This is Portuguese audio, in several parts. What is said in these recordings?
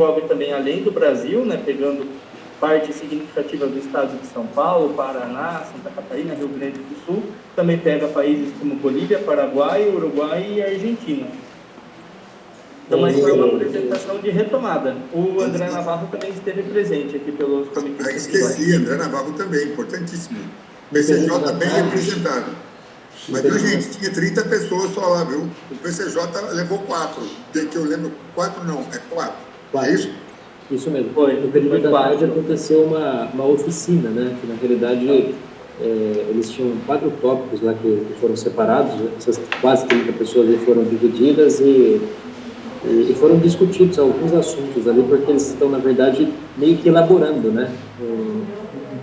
envolve também, além do Brasil, né, pegando parte significativa do estado de São Paulo, Paraná, Santa Catarina, Rio Grande do Sul, também pega países como Bolívia, Paraguai, Uruguai e Argentina. Então, mas foi uma apresentação de retomada. O André Navarro também esteve presente aqui pelos comitês. Esqueci, André Navarro também, importantíssimo. O PCJ bem representado. Mas, viu, gente, tinha 30 pessoas só lá, viu? O PCJ levou 4. Que eu lembro, 4 não, é 4. É isso? Isso mesmo. Foi. No período da tarde aconteceu uma oficina, né? Que, na realidade, eles tinham 4 tópicos lá que foram separados. Essas quase 30 pessoas aí foram divididas e foram discutidos alguns assuntos ali, porque eles estão, na verdade, meio que elaborando, né? Um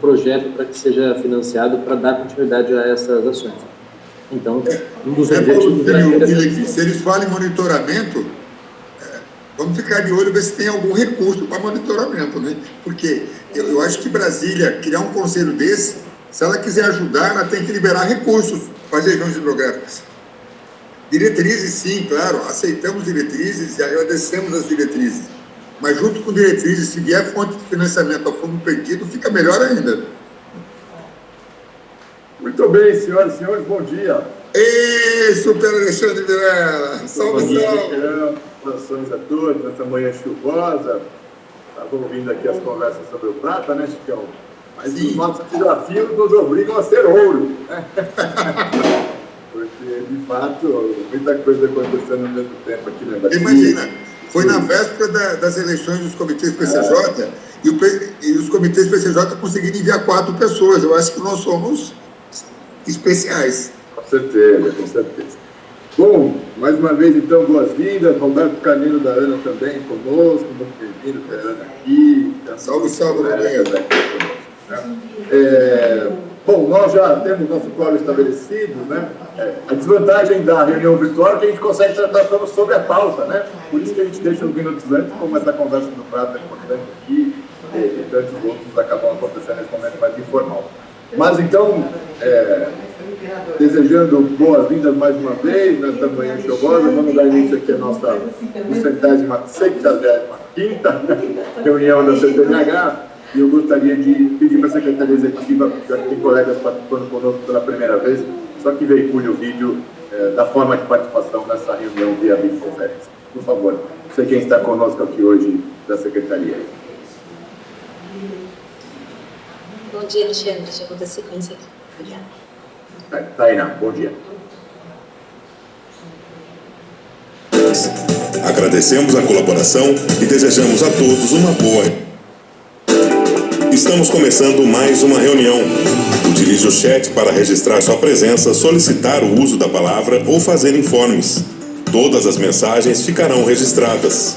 projeto para que seja financiado para dar continuidade a essas ações. Então, um dos objetivos... Se eles falam em monitoramento, vamos ficar de olho, ver se tem algum recurso para monitoramento, né? Porque eu acho que Brasília, criar um conselho desse, se ela quiser ajudar, ela tem que liberar recursos para as regiões hidrográficas. Diretrizes, sim, claro, aceitamos diretrizes e agradecemos as diretrizes. Mas junto com diretrizes, se vier fonte de financiamento a fundo perdido, fica melhor ainda. Muito bem, senhoras e senhores, bom dia. Ei, super Alexandre Vilela! Salve, salve! Saudações a todos, nessa manhã chuvosa. Estava ouvindo aqui as conversas sobre o Prata, né, Chicão? Mas os nossos desafios nos obrigam a ser ouro, né? Porque, de fato, muita coisa acontecendo ao mesmo tempo aqui na Bahia. Imagina, foi na véspera das eleições dos comitês PCJ e os comitês PCJ conseguiram enviar 4 pessoas. Eu acho que nós somos especiais. Com certeza, com certeza. Bom, mais uma vez, então, boas-vindas. Roberto Carneiro da Ana também conosco. Muito bem-vindo, Ana aqui. Salve, salve, bom, nós já temos nosso quadro estabelecido, né? A desvantagem da reunião virtual é que a gente consegue tratar todos sobre a pauta, né? Por isso que a gente deixa uns minutos antes, como essa conversa do Prata é importante aqui, e tantos outros acabam acontecendo nesse momento mais informal. Mas, então, desejando boas-vindas mais uma vez nesta manhã chuvosa, vamos dar início aqui à nossa 65ª reunião da CTNH, e eu gostaria de pedir para a Secretaria Executiva, já que tem colegas participando conosco pela primeira vez, só que veicule o vídeo da forma de participação nessa reunião via videoconferência. Por favor, não sei quem está conosco aqui hoje da Secretaria. Bom dia, Alexandre. Já vou dar sequência aqui. Obrigada. Tainá, bom dia. Agradecemos a colaboração e desejamos a todos uma boa. Estamos começando mais uma reunião. Utilize o chat para registrar sua presença, solicitar o uso da palavra ou fazer informes. Todas as mensagens ficarão registradas.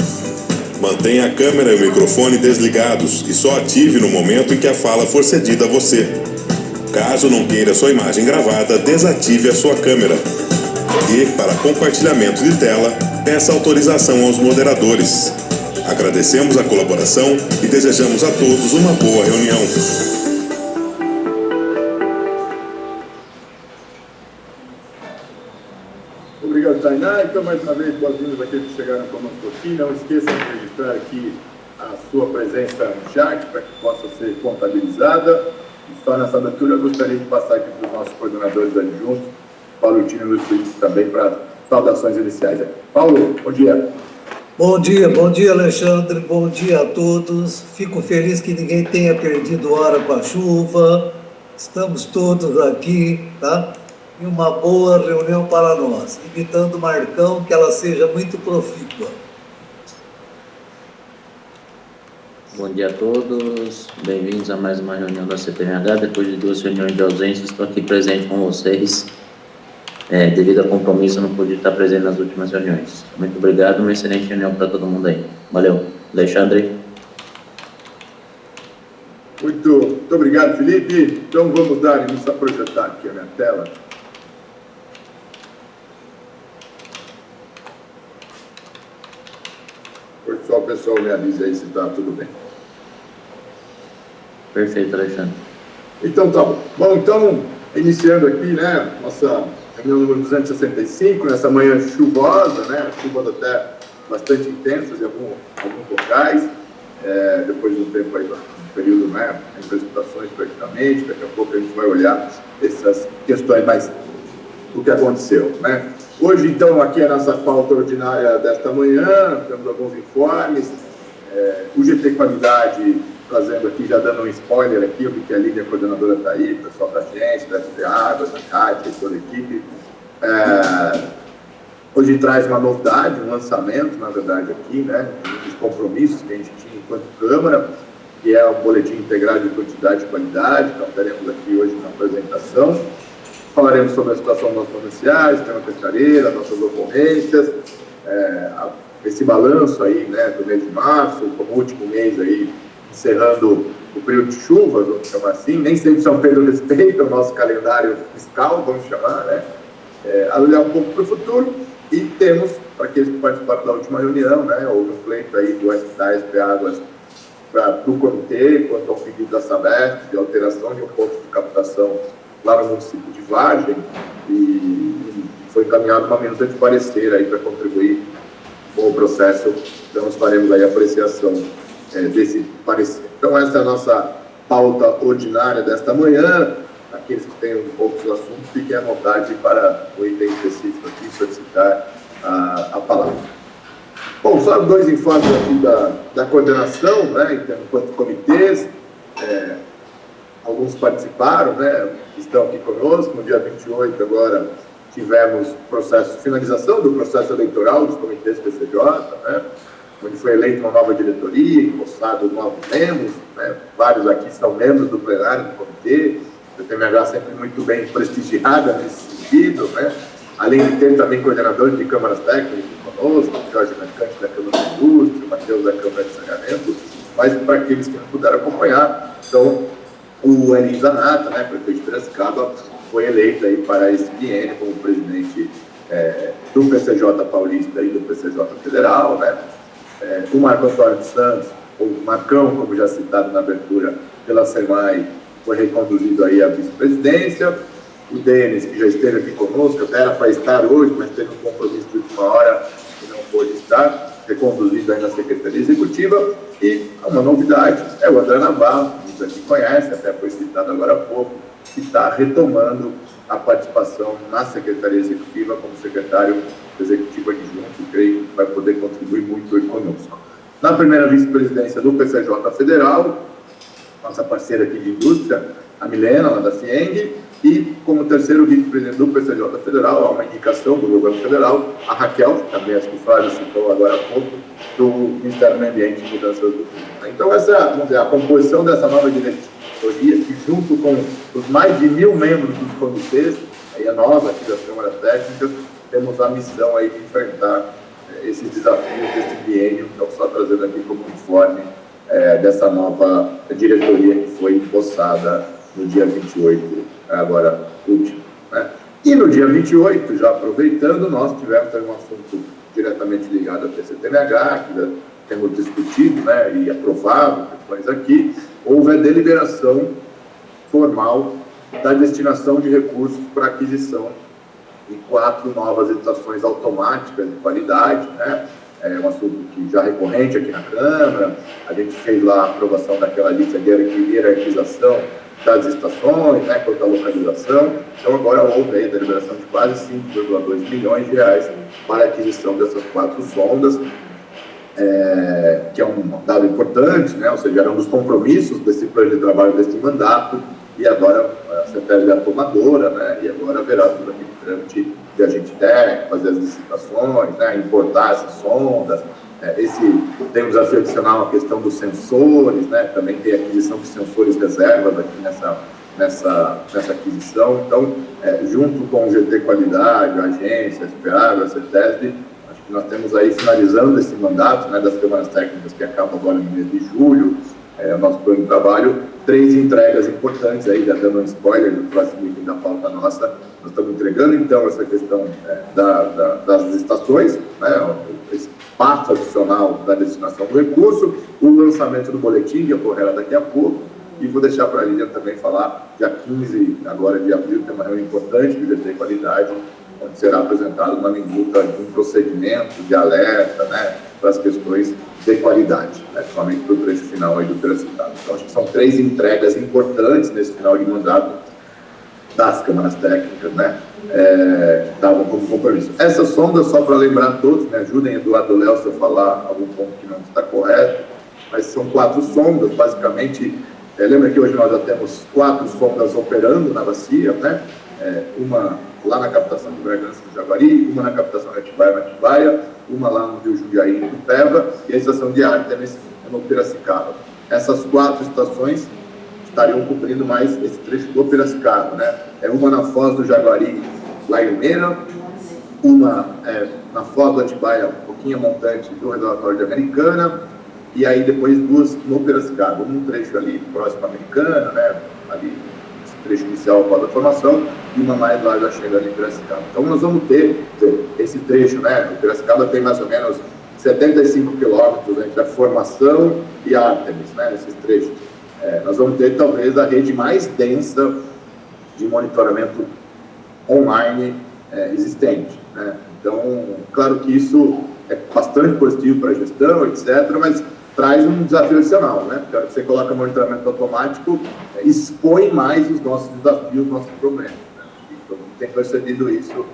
Mantenha a câmera e o microfone desligados e só ative no momento em que a fala for cedida a você. Caso não queira sua imagem gravada, desative a sua câmera. E, para compartilhamento de tela, peça autorização aos moderadores. Agradecemos a colaboração e desejamos a todos uma boa reunião. Obrigado, Tainá. Então, mais uma vez, boas-vindas àqueles que chegaram conosco aqui. Não esqueçam de registrar aqui a sua presença no chat para que possa ser contabilizada. E só nessa abertura, eu gostaria de passar aqui para os nossos coordenadores adjuntos, Paulo e Tino Luiz Felipe, também para saudações iniciais. Paulo, bom dia. Bom dia, Alexandre, bom dia a todos. Fico feliz que ninguém tenha perdido hora com a chuva. Estamos todos aqui, tá? E uma boa reunião para nós. Imitando o Marcão, que ela seja muito profícua. Bom dia a todos, bem-vindos a mais uma reunião da CPMH. Depois de 2 reuniões de ausência, estou aqui presente com vocês. Devido a compromisso, eu não pude estar presente nas últimas reuniões. Muito obrigado, uma excelente reunião para todo mundo aí. Valeu. Alexandre. Muito obrigado, Felipe. Então vamos dar início a projetar aqui a minha tela. Por só o pessoal me avisa aí se está tudo bem. Perfeito, Alexandre. Então tá bom. Bom, então, iniciando aqui, né, nossa reunião número 265, nessa manhã chuvosa, né, chuvosa até bastante intensas em alguns locais, depois de um tempo aí, um período, né, em precipitações praticamente. Daqui a pouco a gente vai olhar essas questões mais do que aconteceu, né? Hoje, então, aqui é a nossa pauta ordinária desta manhã, temos alguns informes, o GT Qualidade, trazendo aqui, já dando um spoiler aqui, eu vi que a Lídia, a coordenadora, está aí, o pessoal da agência, da FT Águas, da Cátia, toda a equipe. Hoje traz uma novidade, um lançamento, na verdade, aqui, né, dos compromissos que a gente tinha enquanto Câmara, que é o Boletim Integrado de Quantidade e Qualidade, então teremos aqui hoje uma apresentação. Falaremos sobre a situação dos nossos comerciais, tema pecareira, nossas ocorrências, esse balanço aí, né, do mês de março, como último mês aí, encerrando o período de chuvas, vamos chamar assim. Nem sempre São Pedro respeita o nosso calendário fiscal, vamos chamar, né, olhar um pouco para o futuro. E temos, para aqueles que participaram da última reunião, né, houve um pleito aí da SP Águas para o comitê, quanto ao pedido da Sabesp, de alteração de um ponto de captação lá no município de Vargem, e foi encaminhada uma minuta de parecer aí para contribuir com o processo. Então, nós faremos aí a apreciação desse parecer. Então, essa é a nossa pauta ordinária desta manhã. Aqueles que têm outros assuntos, fiquem à vontade para o item específico aqui, solicitar a palavra. Bom, só 2 informes aqui da coordenação, né, enquanto comitês. Alguns participaram, né, estão aqui conosco. No dia 28, agora, tivemos finalização do processo eleitoral dos comitês PCJ, né, onde foi eleita uma nova diretoria, empossados novos membros, né, vários aqui são membros do plenário do comitê. A CTMH sempre muito bem prestigiada nesse sentido, né, além de ter também coordenadores de câmaras técnicas conosco, o Jorge Mercante da Câmara de Indústria, o Matheus da Câmara de Saneamento, mas para aqueles que não puderam acompanhar, então, o Eli Zanata, né, prefeito de Piracicaba, foi eleito aí para esse biênio como presidente do PCJ Paulista e do PCJ Federal, né. O Marco Antônio dos Santos, ou Marcão, como já citado na abertura pela SEMAI, foi reconduzido aí à vice-presidência. O Denis, que já esteve aqui conosco, até era para estar hoje, mas teve um compromisso de última hora e não pôde estar, reconduzido aí na Secretaria Executiva. E uma novidade é o André Navarro, que muitos aqui conhecem, até foi citado agora há pouco, que está retomando a participação na Secretaria Executiva como secretário executivo adjunto, creio que vai poder contribuir muito conosco. Na primeira vice-presidência do PCJ Federal, nossa parceira aqui de indústria, a Milena, lá da FIENG, e como terceiro vice-presidente do PCJ Federal, há uma indicação do governo federal, a Raquel, que também acho que o Flávio citou agora há pouco, do Ministério do Meio Ambiente e Mudanças do Clima. Então, essa, vamos dizer, a composição dessa nova diretoria, que junto com os mais de 1.000 membros dos comitês, aí a nova aqui das câmaras técnicas, temos a missão aí de enfrentar esses desafios desse biênio. Então, só trazendo aqui como informe dessa nova diretoria que foi empossada no dia 28, agora último, né? E no dia 28, já aproveitando, nós tivemos um assunto diretamente ligado à PCTMH, que já temos discutido, né, e aprovado questões aqui. Houve a deliberação formal da destinação de recursos para aquisição de 4 novas estações automáticas de qualidade, né? É um assunto que já é recorrente aqui na Câmara. A gente fez lá a aprovação daquela lista de hierarquização das estações, né, quanto à localização. Então, agora houve aí a deliberação de quase 5,2 milhões de reais para a aquisição dessas 4 sondas, que é um dado importante, né, ou seja, era um dos compromissos desse plano de trabalho, desse mandato, e agora a CETESB é a tomadora, né, e agora haverá todo aquele trâmite de agente técnico, fazer as licitações, né, importar essas sondas. Tem um desafio adicional a questão dos sensores, né, também tem a aquisição de sensores reservas aqui nessa aquisição. Então, junto com o GT Qualidade, a agência, a SPA, a CETESB, acho que nós temos aí, finalizando esse mandato, né, das câmaras técnicas que acaba agora no mês de julho, o nosso plano de trabalho, 3 entregas importantes aí, já dando um spoiler do próximo item da pauta nossa. Nós estamos entregando, então, essa questão das estações, né, esse passo adicional da destinação do recurso, o lançamento do boletim, que ocorrerá daqui a pouco, e vou deixar para a Lídia também falar, dia 15 agora de abril, tem uma reunião importante do GT Qualidade, onde será apresentada uma minuta de um procedimento de alerta, né, para as questões de qualidade, né, somente para o trecho final aí do Piracicaba. Então, acho que são 3 entregas importantes nesse final de mandato das câmaras técnicas, né, que estavam como compromisso. Essas sondas, só para lembrar a todos, me ajudem, Eduardo Léo, se eu falar algum ponto que não está correto, mas são 4 sondas, basicamente. Lembra que hoje nós já temos 4 sondas operando na bacia, né? Uma lá na captação de Bragança do Jaguari, uma na captação de Atibaia, uma lá no Rio Jundiaí, no Peva, e a estação de Ártemis no Piracicaba. Essas 4 estações estariam cobrindo mais esse trecho do Piracicaba, né? Uma na Foz do Jaguari, lá em Limeira, uma na Foz do Atibaia, um pouquinho montante do reservatório de Americana, e aí depois 2 no Piracicaba, um trecho ali próximo à Americana, né, ali, esse trecho inicial após a formação, e uma mais lá já chega ali em Piracicaba. Então nós vamos ter esse trecho, né, o Piracicaba tem mais ou menos 75 quilômetros entre a formação e a Ártemis, né, nesses trechos. Nós vamos ter talvez a rede mais densa de monitoramento online existente, né. Então, claro que isso é bastante positivo para a gestão, etc., mas traz um desafio adicional, né? Porque você coloca monitoramento automático, expõe mais os nossos desafios, os nossos problemas, né? E todo mundo tem percebido isso,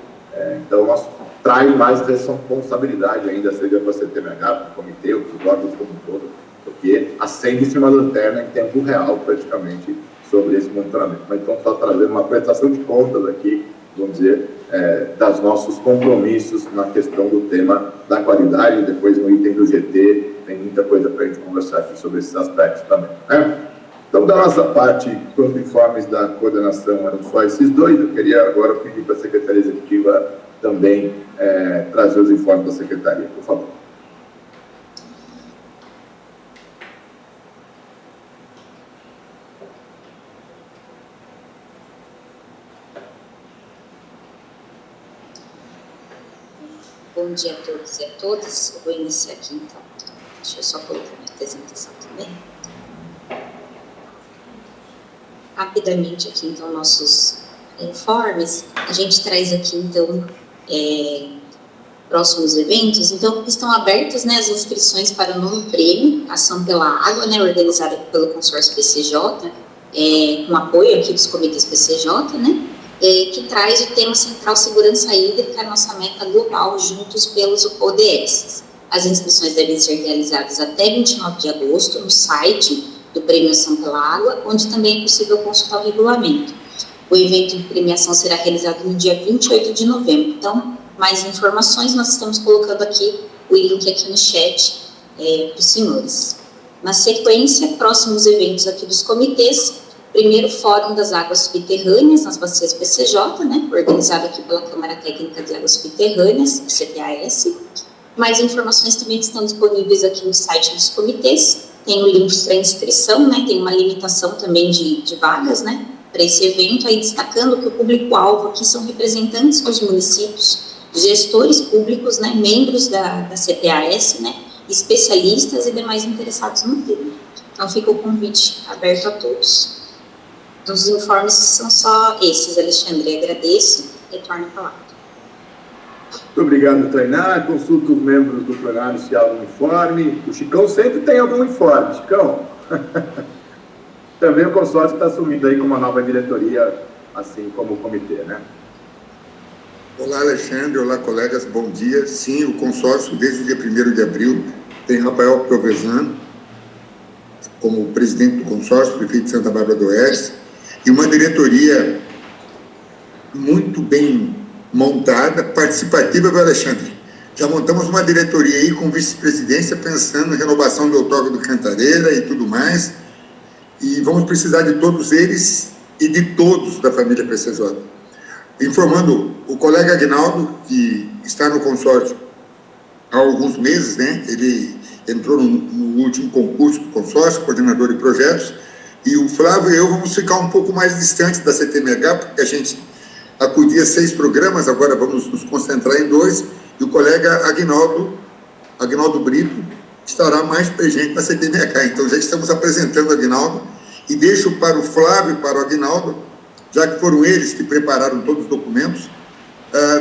então nós traz mais responsabilidade ainda, seja para a CTMH, para o comitê, ou para os órgãos como um todo, porque acende-se uma lanterna em tempo real, praticamente, sobre esse monitoramento. Mas então, só trazendo uma prestação de contas aqui, vamos dizer, dos nossos compromissos na questão do tema da qualidade. Depois no item do GT tem muita coisa para a gente conversar aqui sobre esses aspectos também, né? Então, da nossa parte, quanto informes da coordenação eram só esses 2, eu queria agora pedir para a Secretaria Executiva também trazer os informes da Secretaria, por favor. Bom dia a todos e a todas. Eu vou iniciar aqui, então. Deixa eu só colocar minha apresentação também. Rapidamente aqui, então, nossos informes. A gente traz aqui, então, próximos eventos. Então, estão abertas, né, as inscrições para o novo prêmio Ação pela Água, né, organizada pelo consórcio PCJ, com apoio aqui dos comitês PCJ, né, que traz o tema central segurança hídrica, a nossa meta global, juntos pelos ODS. As inscrições devem ser realizadas até 29 de agosto no site do Prêmio Ação pela Água, onde também é possível consultar o regulamento. O evento de premiação será realizado no dia 28 de novembro. Então, mais informações, nós estamos colocando aqui o link aqui no chat para os senhores. Na sequência, próximos eventos aqui dos comitês. Primeiro Fórum das Águas Subterrâneas nas bacias PCJ, né, organizado aqui pela Câmara Técnica de Águas Subterrâneas, CTAS. Mais informações também estão disponíveis aqui no site dos comitês. Tem o link para inscrição, né, tem uma limitação também de vagas, né, para esse evento, aí destacando que o público-alvo aqui são representantes dos municípios, gestores públicos, né, membros da CTAS, né, especialistas e demais interessados no tema. Então, fica o convite aberto a todos. Os informes são só esses, Alexandre. Agradeço e retorno a palavra. Muito obrigado, Tainá. Consulto os membros do plenário se há algum informe. O Chicão sempre tem algum informe, Chicão. Também o consórcio está assumindo aí com uma nova diretoria, assim como o comitê, né? Olá, Alexandre. Olá, colegas. Bom dia. Sim, o consórcio, desde o dia 1º de abril, tem Rafael Provezan como presidente do consórcio, prefeito de Santa Bárbara do Oeste, e uma diretoria muito bem montada, participativa, viu, Alexandre? Já montamos uma diretoria aí com vice-presidência, pensando em renovação do outorga do Cantareira e tudo mais, e vamos precisar de todos eles e de todos da família PCJ. Informando o colega Aguinaldo, que está no consórcio há alguns meses, né? Ele entrou no último concurso do consórcio, coordenador de projetos, e o Flávio e eu vamos ficar um pouco mais distantes da CTMH, porque a gente acudia 6 programas, agora vamos nos concentrar em 2, e o colega Aguinaldo Brito, estará mais presente na CTMH. Então, já estamos apresentando o Aguinaldo, e deixo para o Flávio e para o Aguinaldo, já que foram eles que prepararam todos os documentos,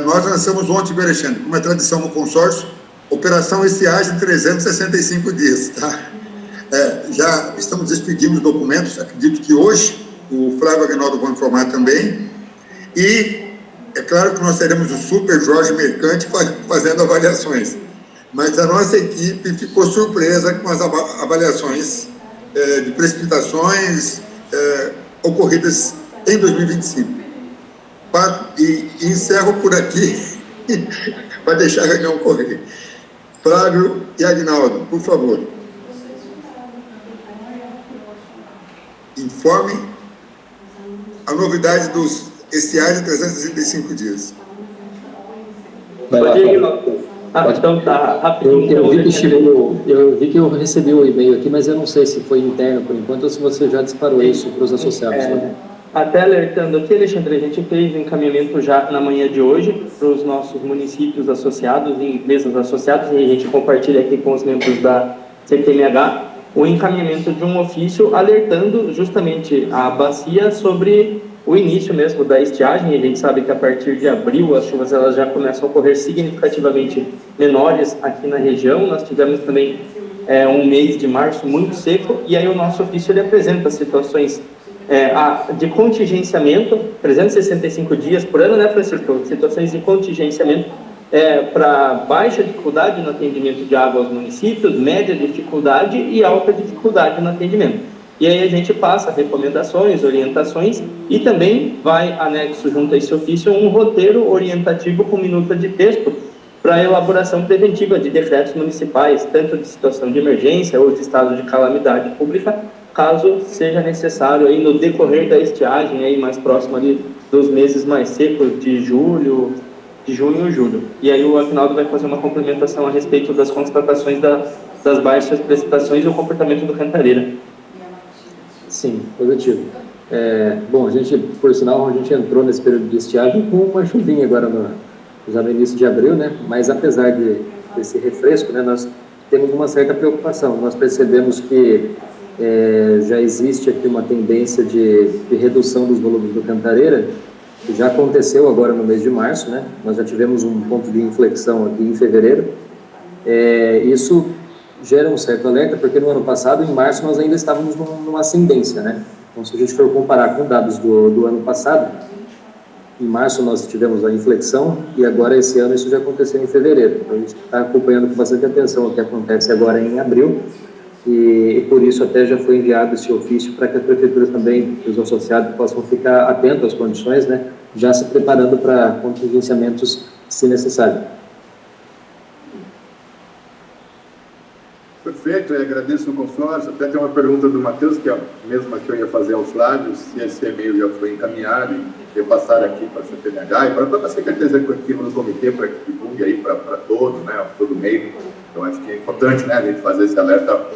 nós lançamos ontem, Alexandre, como é tradição no consórcio, Operação Estiagem 365 dias, tá? Já estamos expedindo os documentos, acredito que hoje o Flávio e o Aguinaldo vão informar também, e é claro que nós teremos o Super Jorge Mercante fazendo avaliações, mas a nossa equipe ficou surpresa com as avaliações de precipitações ocorridas em 2025. E encerro por aqui para deixar a reunião correr. Flávio e Aguinaldo, por favor. Informem a novidade dos estiagem 365 dias. Vai lá, então tá, rapidinho. Eu vi que eu recebi o e-mail aqui, mas eu não sei se foi interno por enquanto ou se você já disparou isso para os associados. Né? Até alertando aqui, Alexandre, a gente fez o encaminhamento já na manhã de hoje para os nossos municípios associados e empresas associadas, e a gente compartilha aqui com os membros da CTMH o encaminhamento de um ofício alertando justamente a bacia sobre o início mesmo da estiagem. A gente sabe que a partir de abril as chuvas elas já começam a ocorrer significativamente menores aqui na região. Nós tivemos também um mês de março muito seco, e aí o nosso ofício ele apresenta situações de contingenciamento, 365 dias por ano, né, Francisco? Situações de contingenciamento para baixa dificuldade no atendimento de água aos municípios, média dificuldade e alta dificuldade no atendimento. E aí a gente passa recomendações, orientações, e também vai anexo junto a esse ofício um roteiro orientativo com minuta de texto para elaboração preventiva de decretos municipais, tanto de situação de emergência ou de estado de calamidade pública, caso seja necessário aí no decorrer da estiagem, aí mais próximo ali dos meses mais secos de junho e julho. E aí o Aguinaldo vai fazer uma complementação a respeito das constatações das baixas precipitações e o comportamento do Cantareira. Sim, positivo. Bom, por sinal, a gente entrou nesse período de estiagem com uma chuvinha agora já no início de abril, né? Mas apesar desse refresco, né, nós temos uma certa preocupação. Nós percebemos que já existe aqui uma tendência de redução dos volumes do Cantareira, que já aconteceu agora no mês de março, né? Nós já tivemos um ponto de inflexão aqui em fevereiro. Isso gera um certo alerta, porque no ano passado, em março, nós ainda estávamos numa ascendência, né? Então, se a gente for comparar com dados do ano passado, em março nós tivemos a inflexão, e agora esse ano isso já aconteceu em fevereiro. Então, a gente está acompanhando com bastante atenção o que acontece agora em abril, e por isso até já foi enviado esse ofício para que a prefeitura também, os associados, possam ficar atentos às condições, né? Já se preparando para contingenciamentos, se necessário. Perfeito, eu agradeço o consórcio. Até tem uma pergunta do Matheus, que é a mesma que eu ia fazer ao Flávio, se esse e-mail já foi encaminhado e repassar aqui para a CPMH e para a Secretaria Executiva do Comitê, para que divulgue aí para todos, né, todo meio. Então, acho que é importante, né, a gente fazer esse alerta,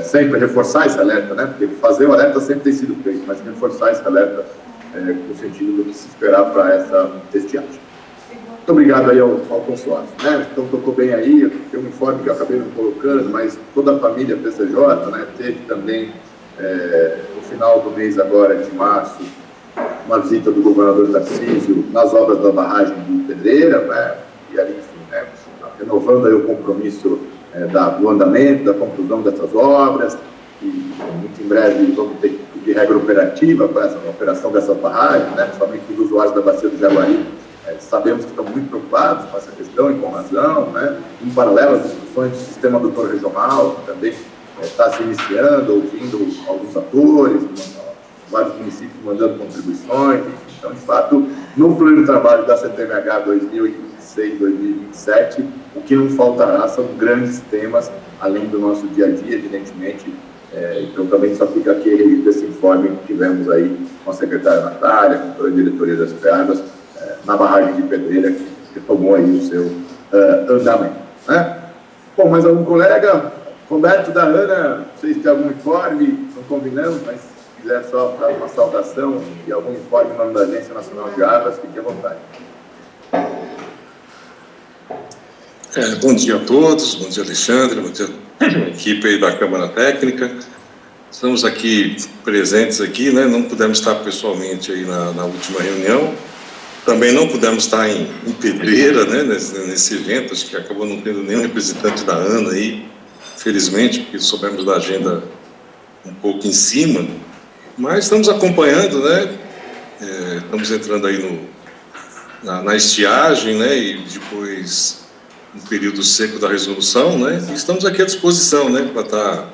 sempre reforçar esse alerta, né, porque fazer o alerta sempre tem sido feito, mas reforçar esse alerta no sentido do que se esperar para essa estiagem. Muito obrigado aí ao consórcio, né? Então tocou bem aí, tem um informe que eu acabei me colocando, mas toda a família PCJ, né, teve também, no final do mês agora, de março, uma visita do governador Tarcísio nas obras da barragem de Pedreira, né, e ali, enfim, né, renovando aí o compromisso do andamento, da conclusão dessas obras, e muito em breve vamos ter de regra operativa para essa operação dessas barragens, né, principalmente os usuários da bacia do Jaguari. Sabemos que estão muito preocupados com essa questão e com razão, né? Em paralelo às discussões do sistema adutor regional, que também está se iniciando, ouvindo alguns atores, vários municípios mandando contribuições. Então, de fato, no plano de trabalho da CTMH 2026-2027, o que não faltará são grandes temas, além do nosso dia a dia, evidentemente. Então, também só fica aqui esse informe que tivemos aí com a secretária Natália, com toda a diretoria das PEAGAS, na barragem de Pedreira, que tomou aí o seu andamento, né? Bom, mais algum colega? Roberto, da Ana, não sei se tem algum informe, não combinamos, mas se quiser só dar uma saudação e algum informe em nome da Agência Nacional de Águas, fique à vontade. Bom dia a todos, bom dia Alexandre, bom dia equipe aí da Câmara Técnica. Estamos aqui presentes aqui, né? Não pudemos estar pessoalmente aí na última reunião, Também não pudemos estar em Pedreira, né, nesse evento, acho que acabou não tendo nenhum representante da ANA aí, felizmente, porque soubemos da agenda um pouco em cima, mas estamos acompanhando, né, estamos entrando aí na estiagem, né, e depois no período seco da resolução, né, e estamos aqui à disposição, né, para estar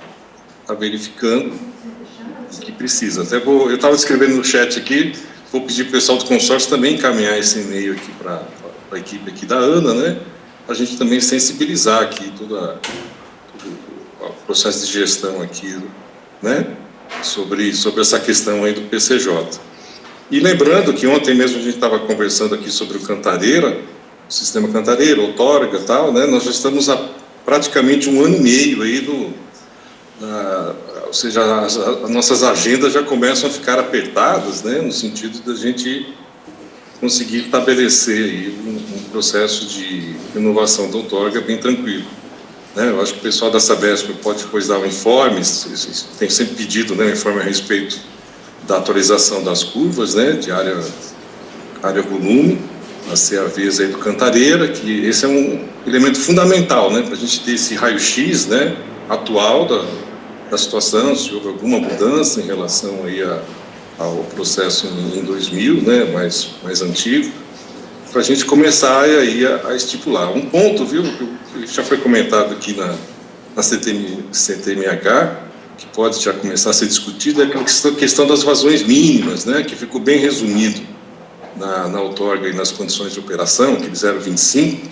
verificando o que precisa. Até eu estava escrevendo no chat aqui, vou pedir para o pessoal do consórcio também encaminhar esse e-mail aqui para a equipe aqui da ANA, né, para a gente também sensibilizar aqui todo o processo de gestão aqui, né, sobre essa questão aí do PCJ. E lembrando que ontem mesmo a gente estava conversando aqui sobre o Cantareira, o sistema Cantareira, outorga e tal, né, nós já estamos há praticamente 1 ano e meio aí ou seja, as nossas agendas já começam a ficar apertadas, né, no sentido da gente conseguir estabelecer aí um processo de renovação da outorga bem tranquilo. Né, eu acho que o pessoal da Sabesp pode depois dar um informe, tem sempre pedido, né, um informe a respeito da atualização das curvas, né, de área-volume, as CAVs aí do Cantareira, que esse é um elemento fundamental, né, para a gente ter esse raio-x, né, atual da situação, se houve alguma mudança em relação aí ao processo em 2000, né, mais antigo, para a gente começar aí a estipular. Um ponto, viu, que já foi comentado aqui na CTMH, que pode já começar a ser discutido, é a questão das vazões mínimas, né, que ficou bem resumido na outorga e nas condições de operação, aquele 0,25.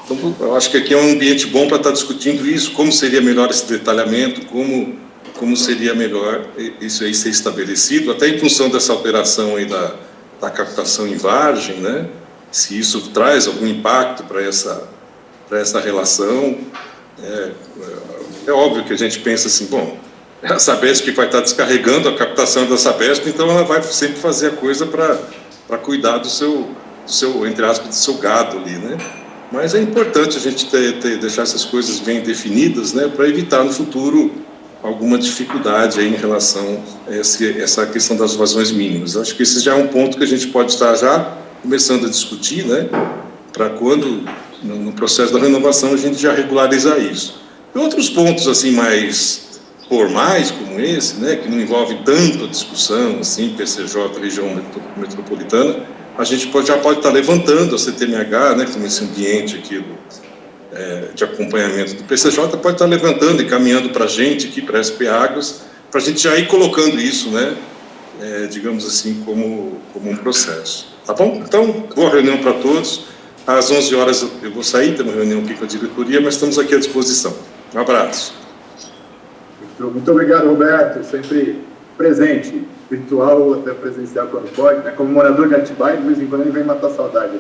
Então, eu acho que aqui é um ambiente bom para estar discutindo isso, como seria melhor esse detalhamento, como seria melhor isso aí ser estabelecido, até em função dessa alteração aí da captação em vargem, né, se isso traz algum impacto para essa relação. É óbvio que a gente pensa assim, bom, a Sabesp que vai estar descarregando a captação da Sabesp, então ela vai sempre fazer a coisa para cuidar do seu, entre aspas, do seu gado ali, né? Mas é importante a gente deixar essas coisas bem definidas, né, para evitar no futuro alguma dificuldade aí em relação a essa questão das vazões mínimas. Acho que esse já é um ponto que a gente pode estar já começando a discutir, né, para quando, no processo da renovação, a gente já regularizar isso. E outros pontos, assim, mais formais, como esse, né, que não envolve tanto a discussão, assim, PCJ, região metropolitana, a gente já pode estar levantando a CTMH, né, como esse ambiente aqui de acompanhamento do PCJ, pode estar levantando e caminhando para a gente aqui, para a SP Águas, para a gente já ir colocando isso, né, digamos assim, como um processo. Tá bom? Então, boa reunião para todos. Às 11 horas eu vou sair, tem uma reunião aqui com a diretoria, mas estamos aqui à disposição. Um abraço. Muito obrigado, Roberto, sempre presente, virtual ou até presencial quando pode, né? Como morador de Atibaia, de vez em quando ele vem matar saudade.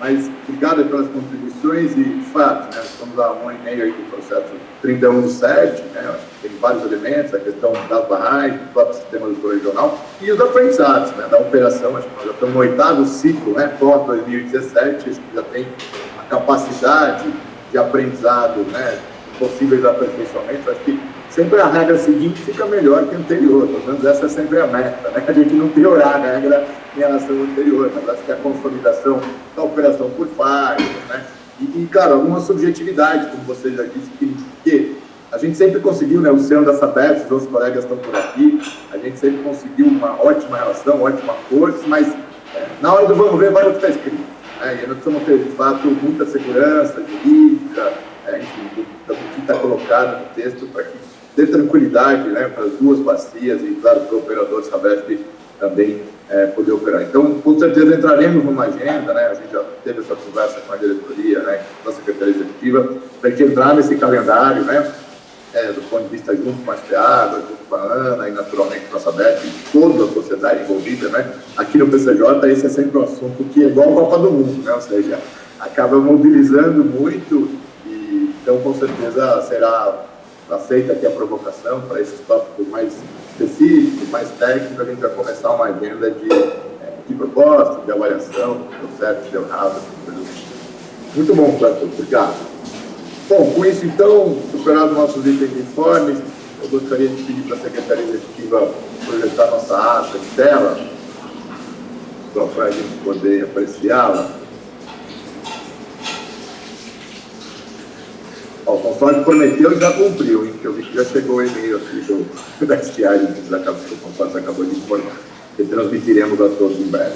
Mas obrigado pelas contribuições e, de fato, né, estamos há 1 ano e meio aí do processo 31/7, né, tem vários elementos, a questão das barragens, do próprio sistema do regional e os aprendizados, né, da operação. Acho que nós já estamos no 8º ciclo, né, pós-2017, acho que já tem a capacidade de aprendizado, né, possíveis aperfeiçoamentos. Acho que sempre a regra seguinte fica melhor que a anterior, pelo menos essa é sempre a meta, né? A gente não piorar a regra em relação ao anterior, mas acho que a consolidação da operação por fases, né? E, claro, alguma subjetividade, como você já disse, que a gente sempre conseguiu, né? O Luciano da Sabesp, os outros colegas estão por aqui, a gente sempre conseguiu uma ótima relação, ótima força, mas na hora do vamos ver, vai o que está escrito, né? E nós precisamos ter, de fato, muita segurança jurídica, enfim, do que está colocado no texto para que dê tranquilidade, né, para as duas bacias e, claro, para o operador Sabesp também poder operar. Então, com certeza, entraremos numa agenda, né, a gente já teve essa conversa com a diretoria, né, com a Secretaria Executiva, para a gente entrar nesse calendário, né, do ponto de vista junto com a SPA, junto com a ANA e, naturalmente, com a Sabesp e toda a sociedade envolvida, né. Aqui no PCJ, esse é sempre um assunto que é igual a Copa do Mundo, né, ou seja, acaba mobilizando muito e, então, com certeza, será aceita aqui a provocação para esses tópicos mais específicos, mais técnicos. A gente vai começar uma agenda de proposta, de avaliação, deu certo, deu errado, assim, muito bom, Cláudio, obrigado. Bom, com isso, então, superados nossos itens de informes, eu gostaria de pedir para a Secretaria Executiva projetar nossa ata de tela. só para a gente poder apreciá-la. O consórcio prometeu e já cumpriu, hein? Eu vi que já chegou o e-mail aqui da estiagem que o consórcio acabou de informar, que transmitiremos a todos em breve.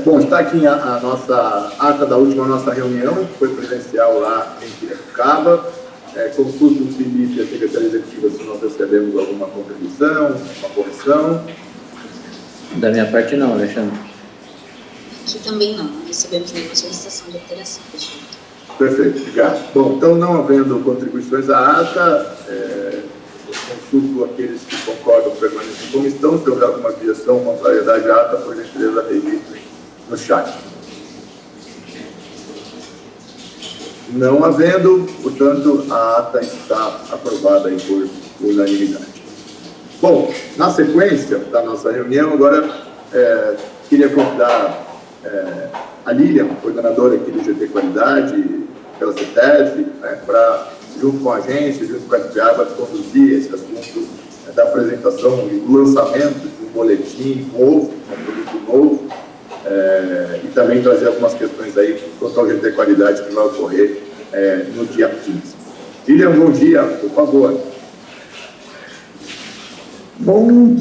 Bom, está aqui a nossa ata da última nossa reunião, que foi presencial lá em Piracicaba. Consulto o Felipe e a Secretaria Executiva se nós recebemos alguma contribuição, uma correção. Da minha parte não, Alexandre. Aqui também não recebemos nenhuma solicitação de alteração, pessoal. Perfeito, obrigado. Bom, então, não havendo contribuições à ata, consulto aqueles que concordam permanecer como estão. Se houver alguma objeção ou contrariedade à ata, por gentileza, registrem no chat. Não havendo, portanto, a ata está aprovada aí por unanimidade. Bom, na sequência da nossa reunião, agora queria convidar a Lilian, coordenadora aqui do GT Qualidade, pela CETESB, para, junto com a agência, junto com a SPA, conduzir esse assunto da apresentação e do lançamento de um boletim novo, um produto novo, e também trazer algumas questões aí quanto ao GT Qualidade que vai ocorrer no dia 15. Lilian, bom dia, por favor. Bom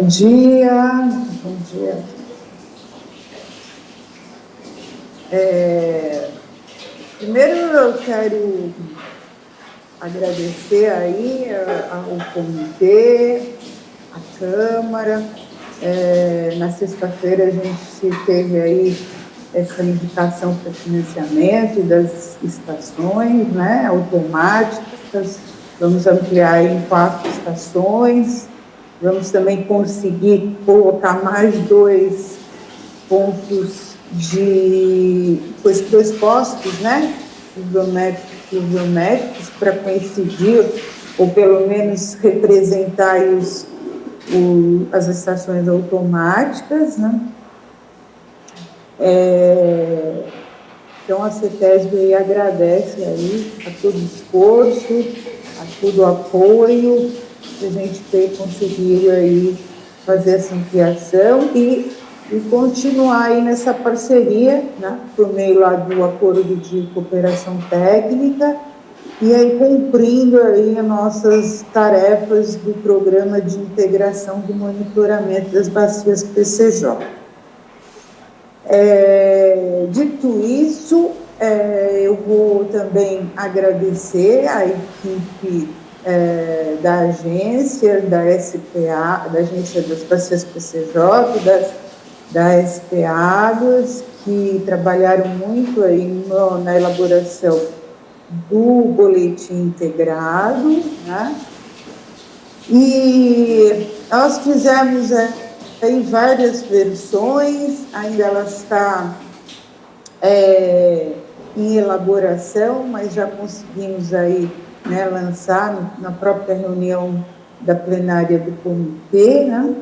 dia. Primeiro eu quero agradecer aí ao comitê, à Câmara. Na sexta-feira a gente teve aí essa indicação para financiamento das estações, né, automáticas. Vamos ampliar em 4 estações. Vamos também conseguir colocar mais 2 pontos dois postos, né, pluviométricos para coincidir, ou pelo menos representar aí as estações automáticas, né. Então, a CETESB agradece aí a todo o esforço, a todo o apoio, que a gente ter conseguido aí fazer essa ampliação e continuar aí nessa parceria, né, por meio lá do acordo de cooperação técnica, e aí cumprindo aí as nossas tarefas do programa de integração do monitoramento das bacias PCJ. Dito isso, eu vou também agradecer a equipe da agência, da SPA, da Agência das Bacias PCJ, da SPA, que trabalharam muito aí na elaboração do boletim integrado, né? E nós fizemos aí várias versões, ainda ela está em elaboração, mas já conseguimos aí, né, lançar na própria reunião da plenária do comitê, né?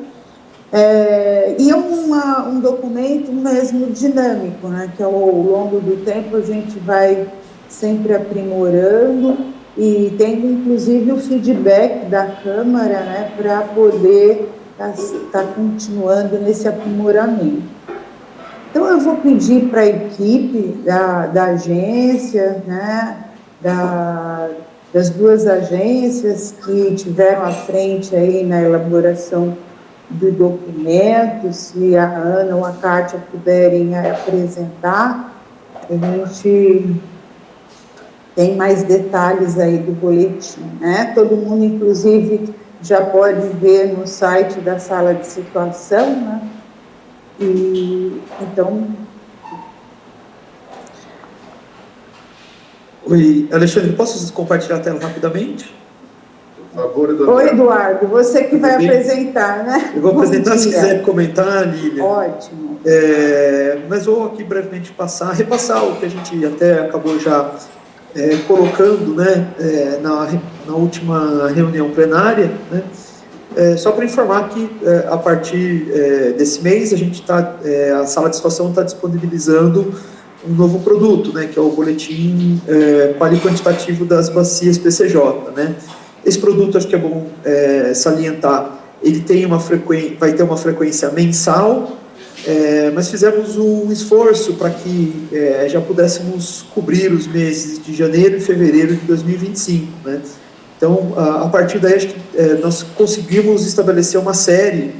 E é um documento mesmo dinâmico, né, que ao longo do tempo a gente vai sempre aprimorando e tendo inclusive o feedback da Câmara, né, para poder estar continuando nesse aprimoramento. Então, eu vou pedir para a equipe da agência, né, das 2 agências que tiveram à frente aí na elaboração do documento, se a Ana ou a Kátia puderem apresentar, a gente tem mais detalhes aí do boletim, né? Todo mundo, inclusive, já pode ver no site da sala de situação, né? E, então... Oi, Alexandre, posso compartilhar a tela rapidamente? Por favor, Eduardo. Oi, Eduardo, você que vai apresentar, né? Eu vou apresentar, se quiser comentar, Lívia. Ótimo. Mas vou aqui brevemente repassar o que a gente até acabou já colocando, né, na última reunião plenária, né? Só para informar que a partir desse mês a sala de situação está disponibilizando um novo produto, né, que é o boletim quali-quantitativo das bacias PCJ, né? Esse produto, acho que é bom salientar, ele tem vai ter uma frequência mensal, Mas fizemos um esforço para que já pudéssemos cobrir os meses de janeiro e fevereiro de 2025, né? Então, a partir daí, acho que nós conseguimos estabelecer uma série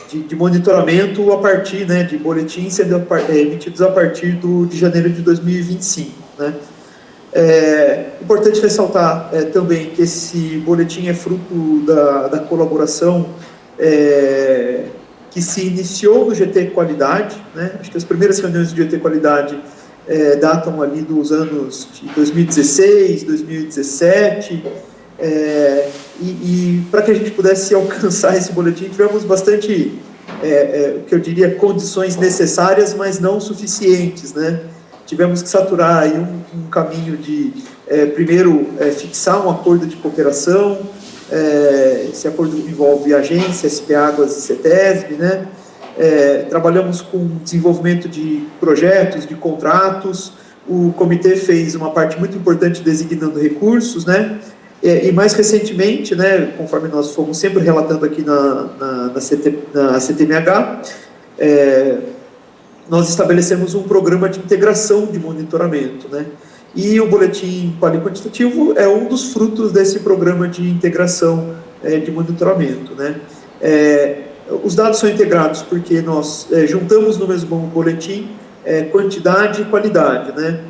de monitoramento a partir, né, de boletins sendo emitidos a partir de janeiro de 2025, né? Importante ressaltar também que esse boletim é fruto da colaboração que se iniciou no GT Qualidade, né? Acho que as primeiras reuniões do GT Qualidade datam ali dos anos de 2016, 2017, e para que a gente pudesse alcançar esse boletim, tivemos bastante, que eu diria, condições necessárias, mas não suficientes, né? Tivemos que saturar aí um caminho de, primeiro, fixar um acordo de cooperação. Esse acordo envolve agência, SP Águas e CETESB, né? Trabalhamos com desenvolvimento de projetos, de contratos. O comitê fez uma parte muito importante designando recursos, né? E mais recentemente, né, conforme nós fomos sempre relatando aqui na CTMH, nós estabelecemos um programa de integração de monitoramento, né? E o boletim qualitativo é um dos frutos desse programa de integração de monitoramento, né? Os dados são integrados porque nós juntamos no mesmo boletim quantidade e qualidade, né?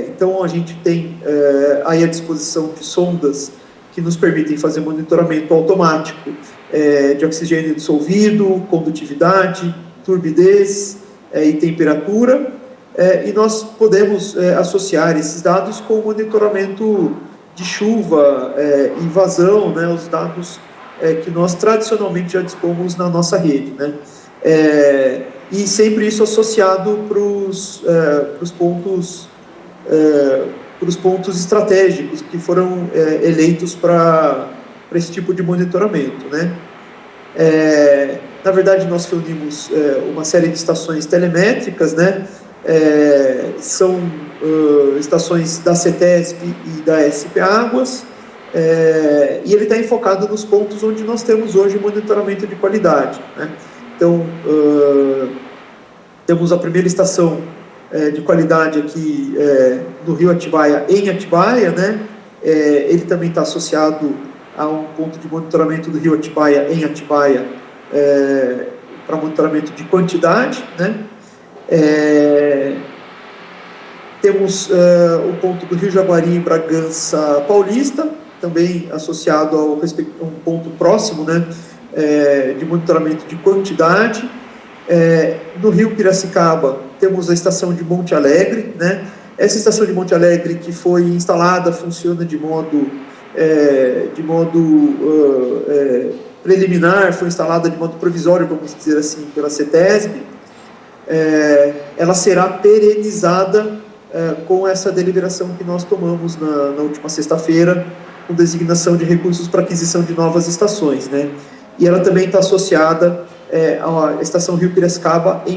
Então, a gente tem aí à disposição de sondas que nos permitem fazer monitoramento automático de oxigênio dissolvido, condutividade, turbidez e temperatura, e nós podemos associar esses dados com o monitoramento de chuva e vazão, né, os dados que nós tradicionalmente já dispomos na nossa rede, né? E sempre isso associado para os pontos estratégicos que foram eleitos para esse tipo de monitoramento, né? Na verdade, nós reunimos uma série de estações telemétricas, né? São estações da CETESB e da SP Águas, e ele está enfocado nos pontos onde nós temos hoje monitoramento de qualidade, né? Então, temos a primeira estação de qualidade aqui do Rio Atibaia, em Atibaia, né? Ele também está associado a um ponto de monitoramento do Rio Atibaia, em Atibaia, para monitoramento de quantidade, né? Temos o ponto do Rio Jaguari, Bragança Paulista, também associado a um ponto próximo, né, de monitoramento de quantidade. No Rio Piracicaba, temos a estação de Monte Alegre, né? Essa estação de Monte Alegre que foi instalada funciona de modo preliminar, foi instalada de modo provisório, vamos dizer assim, pela CETESB. Ela será perenizada com essa deliberação que nós tomamos na última sexta-feira, com designação de recursos para aquisição de novas estações, né? E ela também está associada à estação Rio Piracicaba, em